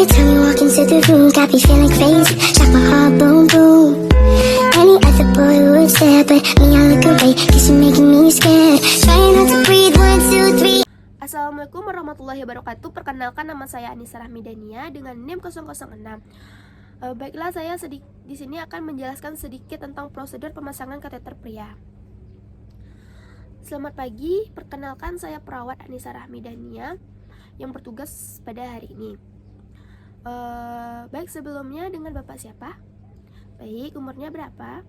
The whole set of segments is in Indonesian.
time you walk into the room, got me feeling crazy, shock my heart, boom, boom. Any other boy would stare, but me, I look away, cause you're making me scared. Trying not to breathe, 1, 2, 3. Assalamualaikum warahmatullahi wabarakatuh. Perkenalkan, nama saya Anissa Rahmidania dengan NIM 006. Baiklah, saya di sini akan menjelaskan sedikit tentang prosedur pemasangan kateter pria. Selamat pagi, perkenalkan saya perawat Anissa Rahmidania yang bertugas pada hari ini. Baik, sebelumnya dengan Bapak siapa? Baik, umurnya berapa?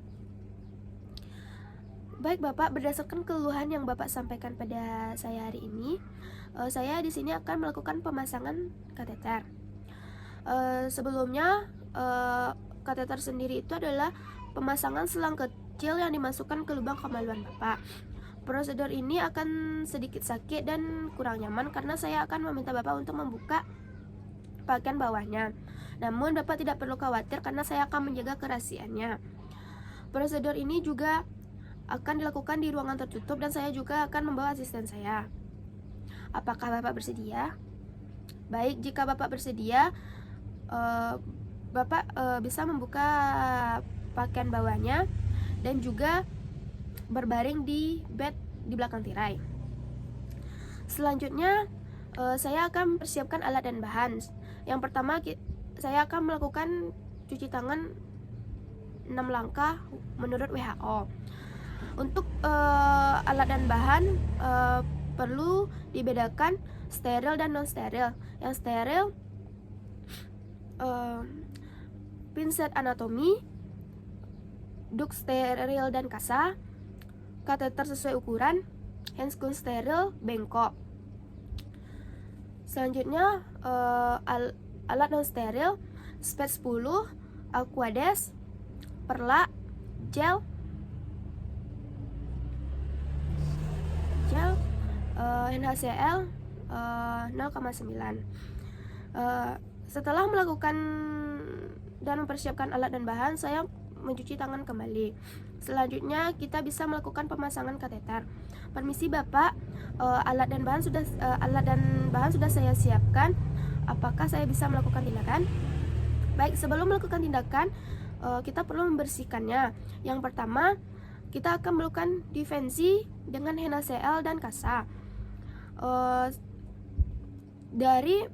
Baik Bapak, berdasarkan keluhan yang Bapak sampaikan pada saya hari ini, saya di sini akan melakukan pemasangan kateter. Sebelumnya, kateter sendiri itu adalah pemasangan selang kecil yang dimasukkan ke lubang kemaluan Bapak. Prosedur ini akan sedikit sakit dan kurang nyaman karena saya akan meminta Bapak untuk membuka pakaian bawahnya. Namun Bapak tidak perlu khawatir karena saya akan menjaga kerahasiaannya. Prosedur ini juga akan dilakukan di ruangan tertutup dan saya juga akan membawa asisten saya. Apakah Bapak bersedia? Baik, jika Bapak bersedia, Bapak bisa membuka pakaian bawahnya dan juga berbaring di bed di belakang tirai. Selanjutnya, saya akan persiapkan alat dan bahan. Yang pertama, saya akan melakukan cuci tangan 6 langkah menurut WHO. Untuk alat dan bahan perlu dibedakan steril dan non steril. Yang steril, pinset anatomi, duk steril dan kasa, kateter sesuai ukuran, handscoon steril, bengkok. Selanjutnya, alat non steril, spet 10, aquades, perla, gel, NaCl 0,9. Setelah melakukan dan mempersiapkan alat dan bahan, saya mencuci tangan kembali. Selanjutnya kita bisa melakukan pemasangan kateter. Permisi Bapak, alat dan bahan sudah saya siapkan. Apakah saya bisa melakukan tindakan? Baik, sebelum melakukan tindakan, kita perlu membersihkannya. Yang pertama, kita akan melakukan defensi dengan NaCl dan kasa. Dari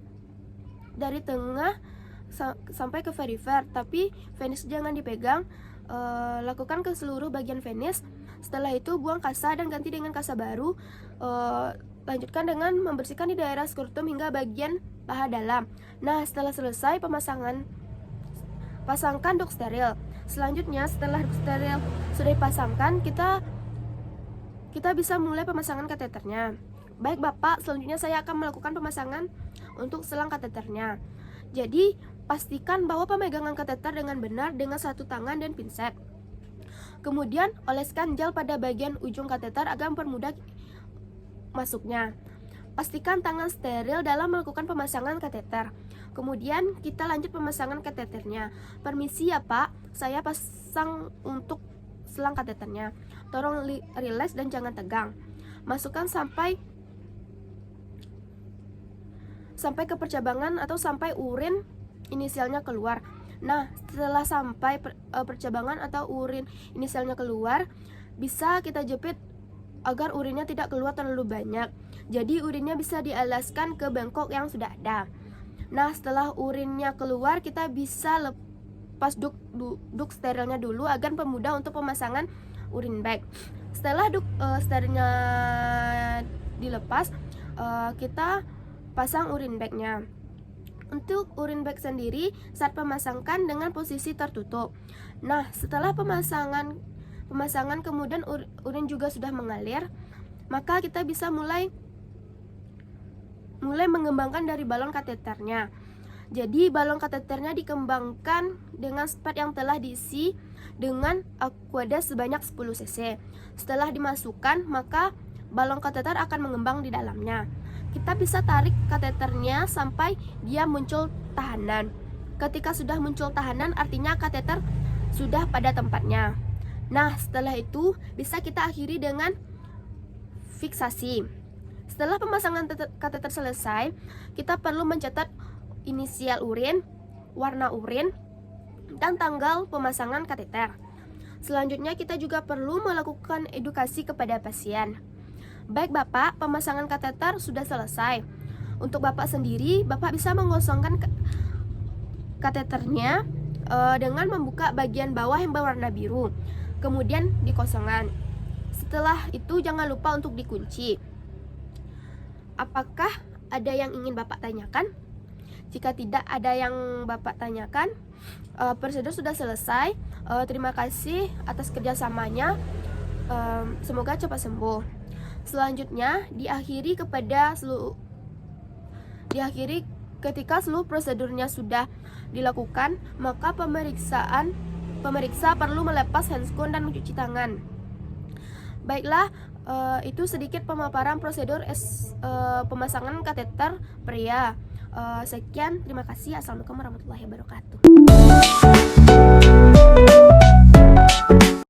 tengah sampai ke perifer, tapi penis jangan dipegang. Lakukan ke seluruh bagian penis. Setelah itu buang kasa dan ganti dengan kasa baru. Lanjutkan dengan membersihkan di daerah skrotum hingga bagian paha dalam. Nah, setelah selesai pemasangan, pasangkan dok steril. Selanjutnya, setelah dok steril sudah dipasangkan, kita bisa mulai pemasangan kateternya. Baik Bapak, selanjutnya saya akan melakukan pemasangan untuk selang kateternya. Jadi, pastikan bahwa pemegangan kateter dengan benar dengan satu tangan dan pinset. Kemudian, oleskan gel pada bagian ujung kateter agar mempermudah masuknya. Pastikan tangan steril dalam melakukan pemasangan kateter. Kemudian, kita lanjut pemasangan kateternya. Permisi ya Pak, saya pasang untuk selang kateternya. Tolong rileks dan jangan tegang. Masukkan sampai ke percabangan atau sampai urin inisialnya keluar. Nah, setelah sampai percabangan atau urin inisialnya keluar, bisa kita jepit agar urinnya tidak keluar terlalu banyak. Jadi urinnya bisa dialaskan ke bengkok yang sudah ada. Nah, setelah urinnya keluar, kita bisa lepas duk sterilnya dulu agar mempermudah untuk pemasangan urin bag. Setelah duk sterilnya dilepas, kita pasang urin bagnya. Untuk urin bag sendiri, saat pemasangkan dengan posisi tertutup. Nah, setelah pemasangan kemudian urin juga sudah mengalir, maka kita bisa mulai mengembangkan dari balon kateternya. Jadi balon kateternya dikembangkan dengan spet yang telah diisi dengan aquades sebanyak 10 cc. Setelah dimasukkan, maka balon kateter akan mengembang di dalamnya. Kita bisa tarik kateternya sampai dia muncul tahanan. Ketika sudah muncul tahanan, artinya kateter sudah pada tempatnya. Nah, setelah itu bisa kita akhiri dengan fiksasi. Setelah pemasangan kateter selesai, kita perlu mencatat inisial urin, warna urin, dan tanggal pemasangan kateter. Selanjutnya kita juga perlu melakukan edukasi kepada pasien. Baik Bapak, pemasangan kateter sudah selesai. Untuk Bapak sendiri, Bapak bisa mengosongkan kateternya dengan membuka bagian bawah yang berwarna biru, kemudian dikosongkan. Setelah itu jangan lupa untuk dikunci. Apakah ada yang ingin Bapak tanyakan? Jika tidak ada yang Bapak tanyakan, prosedur sudah selesai. Terima kasih atas kerjasamanya. Semoga cepat sembuh. Selanjutnya diakhiri ketika seluruh prosedurnya sudah dilakukan, maka pemeriksa perlu melepas handskon dan mencuci tangan. Baiklah, itu sedikit pemaparan prosedur pemasangan kateter pria. Sekian, terima kasih. Assalamualaikum warahmatullahi wabarakatuh.